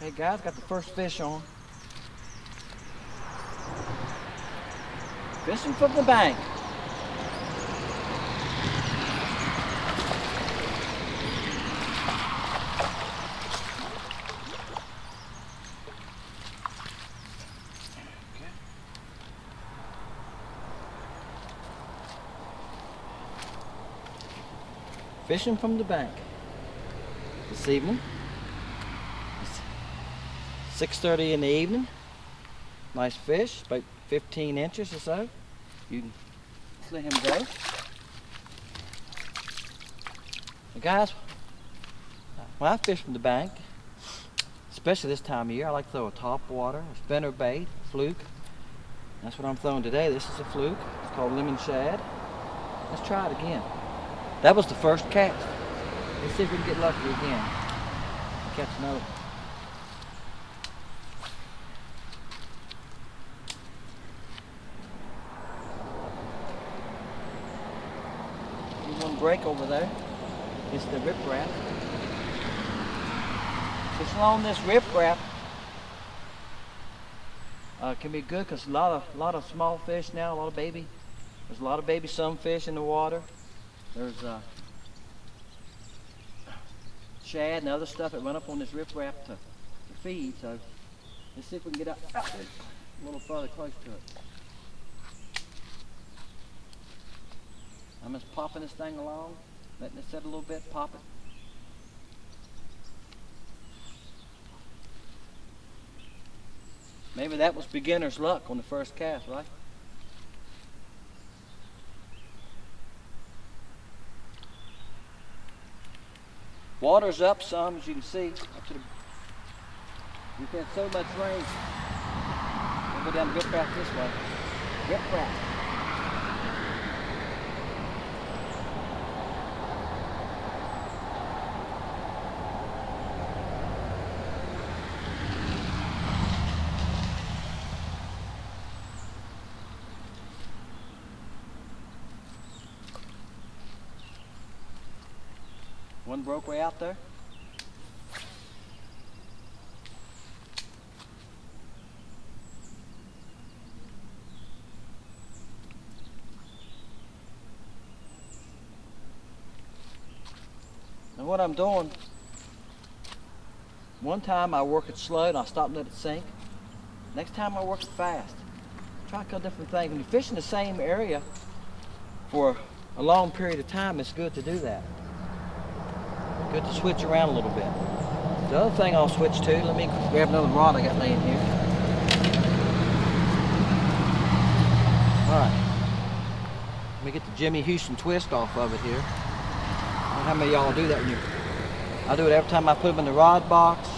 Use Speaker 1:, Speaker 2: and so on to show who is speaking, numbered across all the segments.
Speaker 1: Okay guys, got the first fish on. Fishing from the bank. Fishing from the bank this evening. It's 6:30 in the evening. Nice fish, about 15 inches or so. You can let him go. Now guys, when I fish from the bank, especially this time of year, I like to throw a top water, a spinner bait, a fluke. That's what I'm throwing today. This is a fluke. It's called lemon shad. Let's try it again. That was the first cast. Let's see if we can get lucky again. Catch another. See one break over there. It's the riprap. Fishing along this riprap can be good because a lot of small fish now, there's a lot of baby sunfish in the water. There's shad and other stuff that run up on this riprap to feed. So let's see if we can get out there a little further close to it. I'm just popping this thing along, letting it set a little bit, pop it. Maybe that was beginner's luck on the first cast, right? Water's up some, as you can see. We've had so much rain. We'll go down the riprap this way. Riprap. One broke way out there. And what I'm doing, one time I work it slow and I stop and let it sink. Next time I work it fast. Try a couple different things. When you fish in the same area for a long period of time, it's good to do that. Good to switch around a little bit. The other thing I'll switch to, let me grab another rod I got laying here. Alright. Let me get the Jimmy Houston twist off of it here. I don't know how many of y'all do that when I do it every time I put them in the rod box,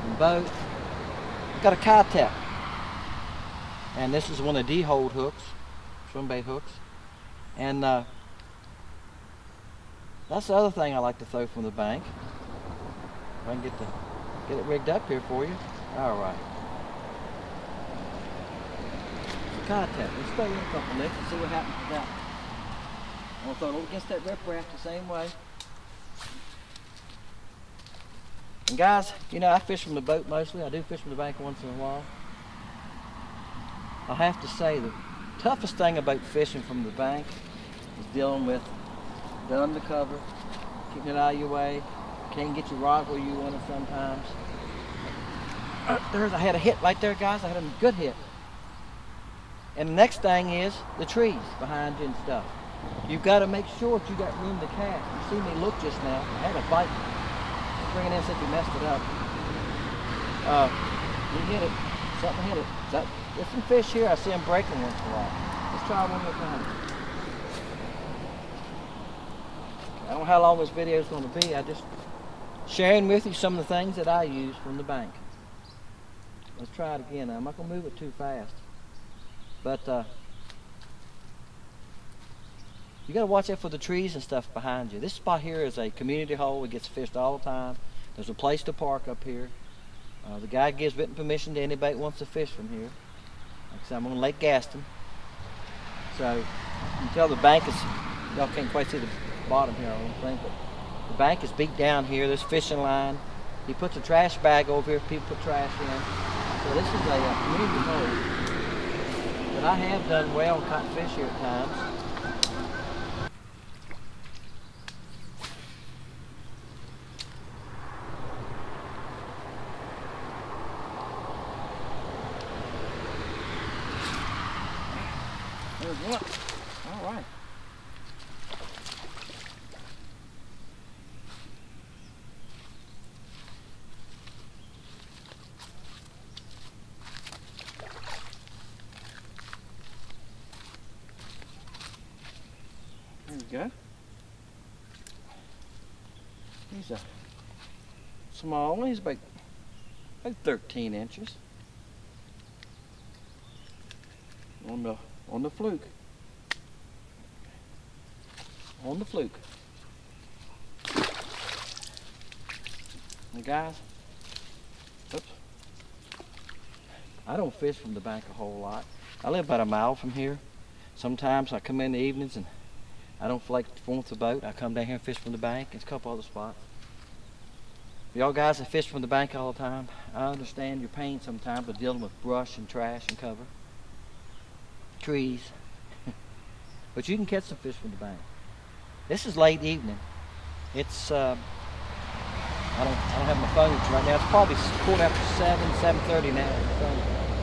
Speaker 1: in the boat. I've got a Kitech. And this is one of the D-hold hooks, swimbait hooks. And that's the other thing I like to throw from the bank. If I can get it rigged up here for you. All right. It's a Kitech. Let's throw in a couple licks and see what happens with that. I'm gonna throw it over against that riprap the same way. And guys, you know I fish from the boat mostly. I do fish from the bank once in a while. I have to say the toughest thing about fishing from the bank is dealing with the undercover, keeping it out of your way. Can't get your rod where you want it sometimes. I had a hit right there, guys. I had a good hit. And the next thing is the trees behind you and stuff. You've got to make sure that you got room to cast. You see me look just now. I had a bite. Bring it in since we messed it up. You hit it. Something hit it. There's some fish here. I see them breaking once in a while. Let's try one more time. I don't know how long this video is going to be. I just sharing with you some of the things that I use from the bank. Let's try it again. I'm not going to move it too fast. But you got to watch out for the trees and stuff behind you. This spot here is a community hole. It gets fished all the time. There's a place to park up here. The guy gives written permission to anybody that wants to fish from here. Like I said, I'm on Lake Gaston. So you can tell the bank is, y'all can't quite see the bottom here, I don't think, but the bank is beat down here. There's fishing line. He puts a trash bag over here. People put trash in. So this is a community hole. But I have done well and caught fish here at times. There's one. All right. There we go. He's a small one. He's about 13 inches. On the fluke. On the fluke. And guys, oops. I don't fish from the bank a whole lot. I live about a mile from here. Sometimes I come in the evenings and I don't feel like going with the boat. I come down here and fish from the bank. There's a couple other spots. Y'all guys that fish from the bank all the time, I understand your pain sometimes with dealing with brush and trash and cover. Trees. But you can catch some fish from the bank. This is late evening. It's I don't have my phone right now. It's probably 7:30 now.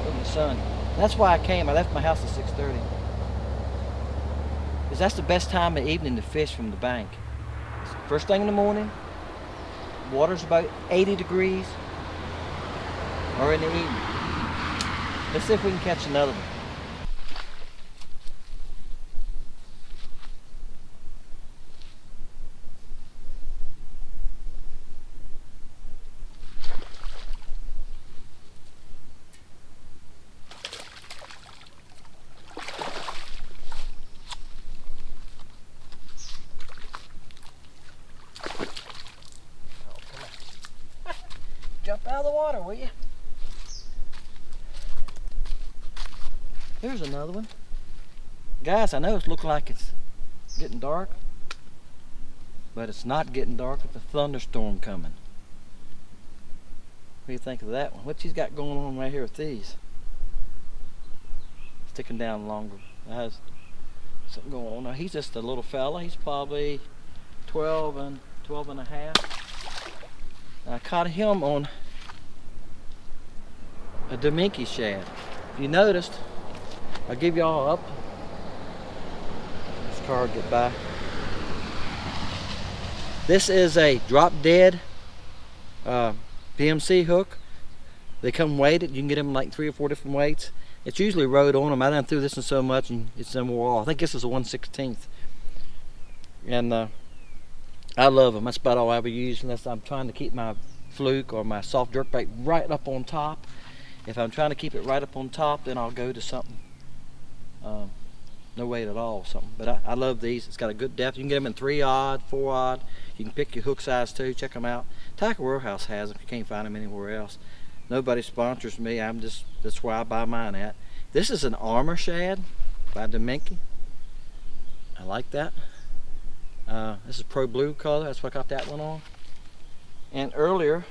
Speaker 1: From the sun. That's why I came. I left my house at 6:30. Because that's the best time of the evening to fish from the bank. First thing in the morning, water's about 80 degrees, or in the evening. Let's see if we can catch another one. Jump out of the water, will you? Here's another one. Guys, I know it's looking like it's getting dark, but it's not getting dark with a thunderstorm coming. What do you think of that one? What's he's got going on right here with these? Sticking down longer. That has something going on. Now he's just a little fella. He's probably 12 and a half. I caught him on a Dominky shad. If you noticed, I'll give y'all up. This car will get by. This is a drop dead PMC hook. They come weighted. You can get them like 3 or 4 different weights. It's usually rode on them. I done threw this in so much and it's done wore off. I think this is a 1/16. And I love them. That's about all I ever use unless I'm trying to keep my fluke or my soft jerkbait right up on top. If I'm trying to keep it right up on top, then I'll go to something no weight at all, something. But I love these. It's got a good depth. You can get them in 3-aught, 4-aught. You can pick your hook size too. Check them out. Tackle Warehouse has them. You can't find them anywhere else. Nobody sponsors me. That's where I buy mine at. This is an Armor shad by Dominky. I like that. This is Pro Blue color. That's what I got that one on. And earlier,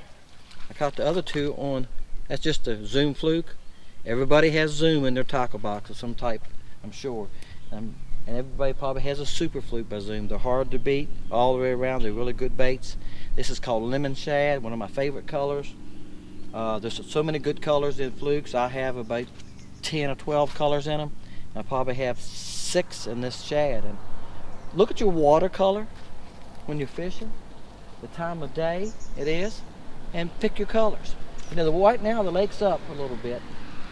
Speaker 1: I caught the other two on. That's just a Zoom fluke. Everybody has Zoom in their tackle box of some type, I'm sure. And everybody probably has a super fluke by Zoom. They're hard to beat all the way around. They're really good baits. This is called Lemon Shad, one of my favorite colors. There's so many good colors in flukes. I have about 10 or 12 colors in them. I probably have 6 in this shad. And look at your watercolor when you're fishing, the time of day it is, and pick your colors. You know, right now the lake's up a little bit.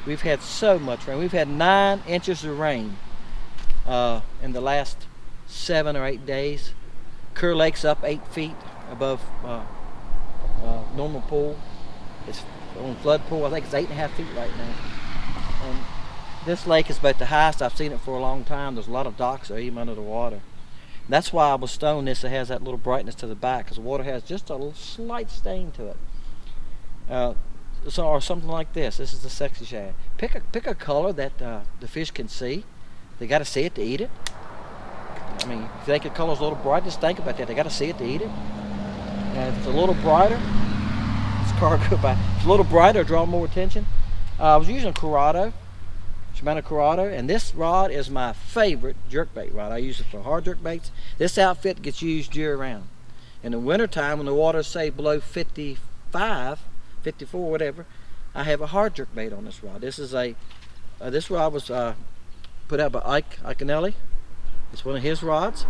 Speaker 1: We've had so much rain. We've had 9 inches of rain in the last 7 or 8 days. Kerr Lake's up 8 feet above normal pool. It's on flood pool. I think it's 8.5 feet right now. And this lake is about the highest I've seen it for a long time. There's a lot of docks that are even under the water. And that's why I was stoned this. It has that little brightness to the back because the water has just a little slight stain to it. Or something like this. This is the sexy shad. Pick a color that the fish can see. They got to see it to eat it. I mean, if you think the color's a little bright, just think about that. They got to see it to eat it. And if it's a little brighter, This cargo bite. It's a little brighter, draw more attention. I was using a Shimano Corrado, and this rod is my favorite jerkbait rod. I use it for hard jerkbaits. This outfit gets used year round. In the wintertime, when the water's say below 55, 54, whatever, I have a hard jerkbait on this rod. This is this rod was put out by Ike Iconelli. It's one of his rods.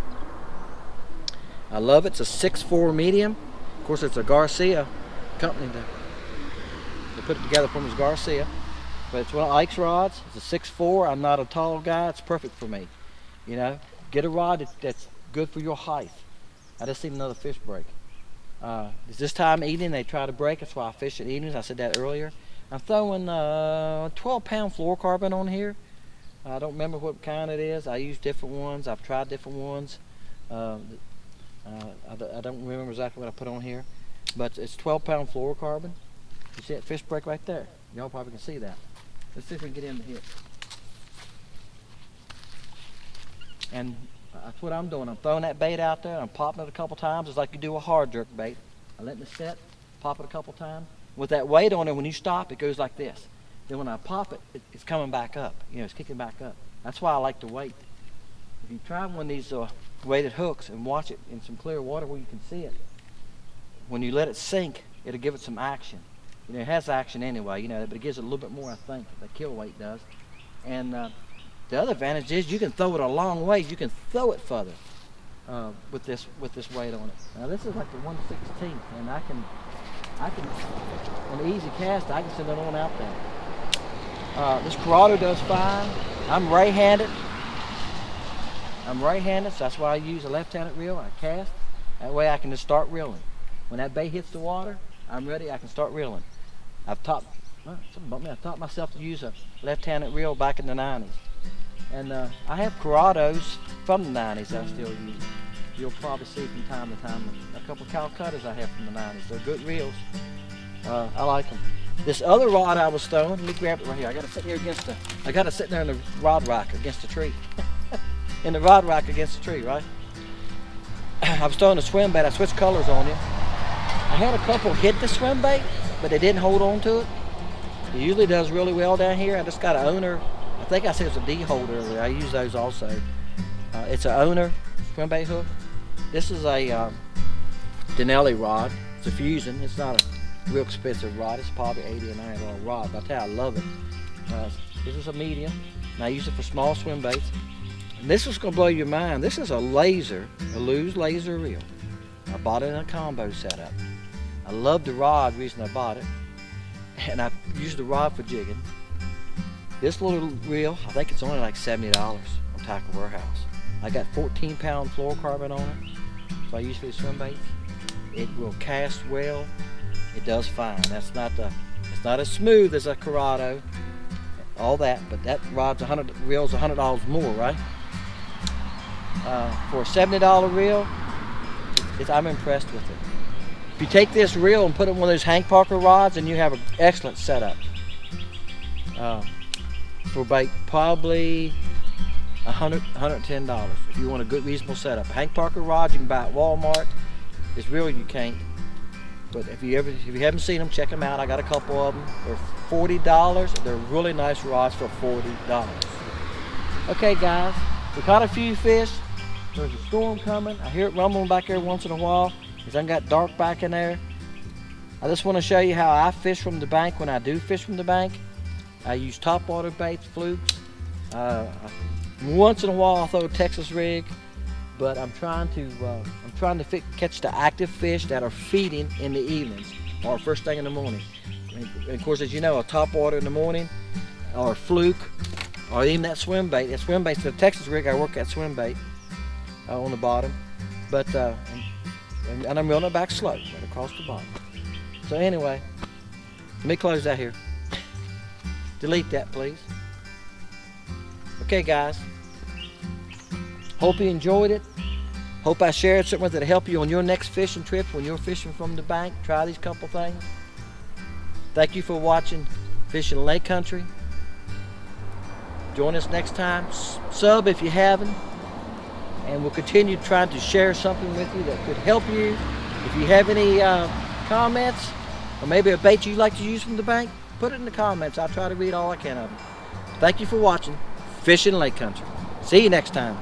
Speaker 1: I love it. It's a 6'4" medium. Of course, it's a Garcia company to put it together from his Garcia. But it's one of Ike's rods. It's a 6'4". I'm not a tall guy. It's perfect for me. You know, get a rod that's good for your height. I just seen another fish break. It's this time of evening they try to break. That's why I fish at evenings. I said that earlier. I'm throwing 12-pound fluorocarbon on here. I don't remember what kind it is. I use different ones. I've tried different ones. I don't remember exactly what I put on here. But it's 12-pound fluorocarbon. You see that fish break right there? Y'all probably can see that. Let's see if we can get into here. And that's what I'm doing. I'm throwing that bait out there. I'm popping it a couple times. It's like you do a hard jerk bait. I let it set, pop it a couple times. With that weight on it, when you stop, it goes like this. Then when I pop it, it's coming back up. You know, it's kicking back up. That's why I like to wait. If you try one of these weighted hooks and watch it in some clear water where you can see it, when you let it sink, it'll give it some action. You know, it has action anyway, you know, but it gives it a little bit more, I think, the kill weight does. And the other advantage is you can throw it a long way. You can throw it further with this weight on it. Now this is like the 1/16, and I can on an easy cast I can send it on out there. This Corrado does fine. I'm right-handed. So that's why I use a left-handed reel. I cast. That way I can just start reeling. When that bait hits the water, I'm ready. I can start reeling. I've taught myself to use a left-handed reel back in the 90s. And I have Corrados from the 90s I still use. You'll probably see from time to time a couple Calcuttas I have from the 90s. They're good reels. I like them. This other rod I was throwing, let me grab it right here. I got it sitting here I got it sitting there in the rod rack against the tree. In the rod rack against the tree, right? I was throwing a swim bait. I switched colors on you. I had a couple hit the swim bait, but they didn't hold on to it. It usually does really well down here. I just got an owner. I think I said it's a D holder earlier. I use those also. It's an owner swim bait hook. This is a Denelli rod. It's a Fusion. It's not a real expensive rod. It's probably $80 or $90 rod, but I tell you, I love it. This is a medium, and I use it for small swim baits. And this is gonna blow your mind. This is a Lew's laser reel. I bought it in a combo setup. I love the rod, reason I bought it, and I use the rod for jigging. This little reel, I think it's only like $70 on Tackle Warehouse. I got 14-pound fluorocarbon on it, so I use for the swim baits. It will cast well. It does fine. It's not as smooth as a Corrado, all that, but that reel's $100 more, right? For a $70 reel, I'm impressed with it. If you take this reel and put it in one of those Hank Parker rods, and you have an excellent setup. For bait, probably $110 if you want a good reasonable setup. Hank Parker rods you can buy at Walmart. This reel you can't. But if you haven't seen them, check them out. I got a couple of them. They're $40. They're really nice rods for $40. Okay, guys, we caught a few fish. There's a storm coming. I hear it rumbling back there once in a while. It's done got dark back in there. I just want to show you how I fish from the bank when I do fish from the bank. I use topwater baits, flukes. Once in a while I'll throw a Texas rig, but I'm trying to catch the active fish that are feeding in the evenings or first thing in the morning. And of course, as you know, a topwater in the morning or a fluke or even that swim bait. That swim bait's the Texas rig. I work that swim bait on the bottom, but and I'm reeling it back slow right across the bottom. So anyway, let me close that here. Delete that, please. Okay, guys. Hope you enjoyed it. Hope I shared something that'll help you on your next fishing trip when you're fishing from the bank. Try these couple things. Thank you for watching Fishing Lake Country. Join us next time. Sub if you haven't. And we'll continue trying to share something with you that could help you. If you have any comments or maybe a bait you like to use from the bank, put it in the comments. I'll try to read all I can of them. Thank you for watching Fishing Lake Country. See you next time.